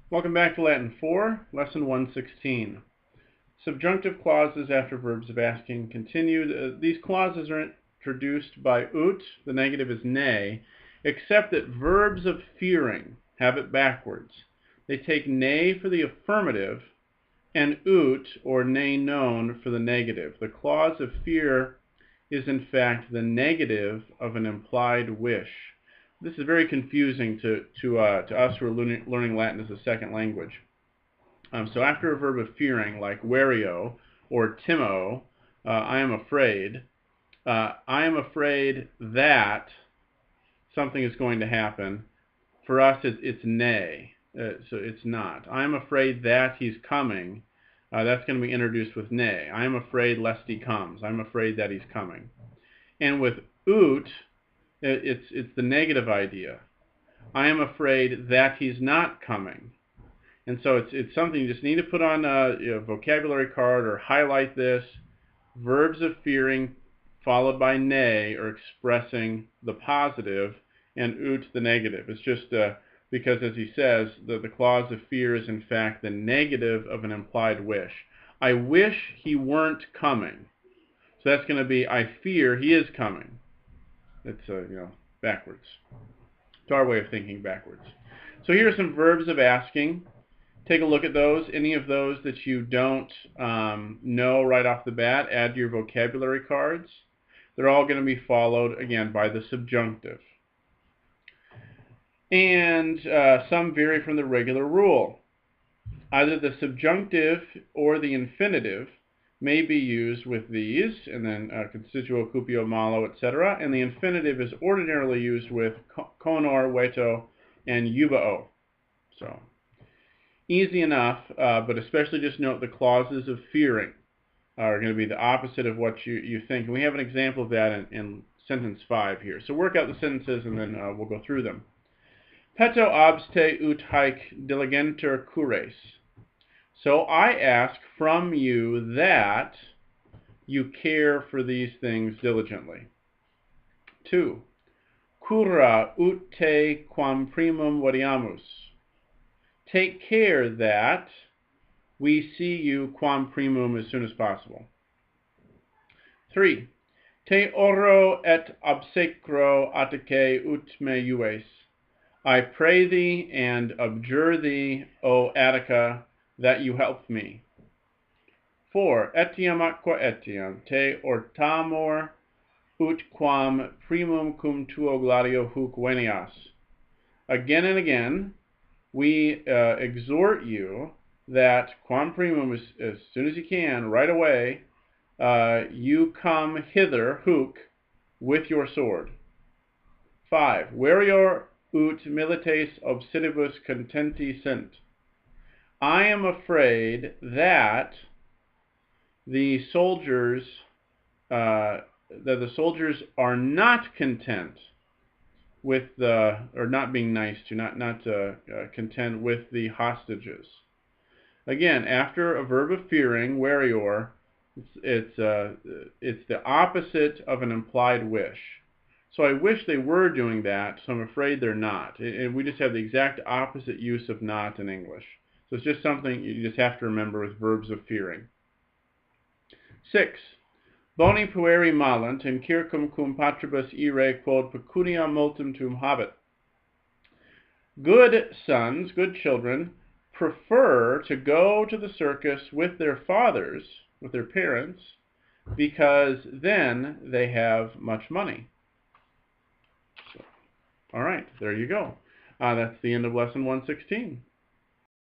Welcome back to Latin 4, Lesson 116. Subjunctive clauses after verbs of asking continued. These clauses are introduced by ut, the negative is ne, except that verbs of fearing have it backwards. They take ne for the affirmative and ut, or ne non, for the negative. The clause of fear is in fact the negative of an implied wish. This is very confusing to us who are learning Latin as a second language. So after a verb of fearing, like werio or timo, I am afraid that something is going to happen. For us, it's ne, so it's not. I am afraid that he's coming. That's going to be introduced with ne. I am afraid lest he comes. I'm afraid that he's coming. And with ut, it's the negative idea. I am afraid that he's not coming. And so it's something you just need to put on a vocabulary card or highlight this. Verbs of fearing followed by ne are expressing the positive and ut the negative. It's just because, as he says, the clause of fear is in fact the negative of an implied wish. I wish he weren't coming. So that's going to be I fear he is coming. It's backwards. It's our way of thinking backwards. So here are some verbs of asking. Take a look at those. Any of those that you don't know right off the bat, add to your vocabulary cards. They're all going to be followed, again, by the subjunctive. And some vary from the regular rule. Either the subjunctive or the infinitive may be used with these, and then constituo, cupio, malo, etc. And the infinitive is ordinarily used with conor, veto, and eubao. So easy enough, but especially just note the clauses of fearing are going to be the opposite of what you think. And we have an example of that in sentence 5 here. So work out the sentences and then we'll go through them. Peto abste ut haec diligenter cures. So I ask from you that you care for these things diligently. 2. Cura ut te quam primum vediamus. Take care that we see you quam primum as soon as possible. 3. Te oro et obsecro attique ut me iues. I pray thee and abjure thee, O Attica, that you help me. 4. Etiam aqua etiam, te ortamor ut quam primum cum tuo gladio huc venias. Again and again, we exhort you that quam primum, as soon as you can, right away, you come hither, huc, with your sword. 5. Verior ut milites obsidibus contenti sint. I am afraid that the soldiers are not content with or not being nice to, not content with the hostages. Again, after a verb of fearing, verior, it's the opposite of an implied wish. So I wish they were doing that, so I'm afraid they're not. And we just have the exact opposite use of not in English. So it's just something you just have to remember with verbs of fearing. 6. Boni pueri malant in circum cum patribus ire quod pecunia multum tum habet. Good sons, good children, prefer to go to the circus with their fathers, with their parents, because then they have much money. So, all right, there you go. That's the end of lesson 116.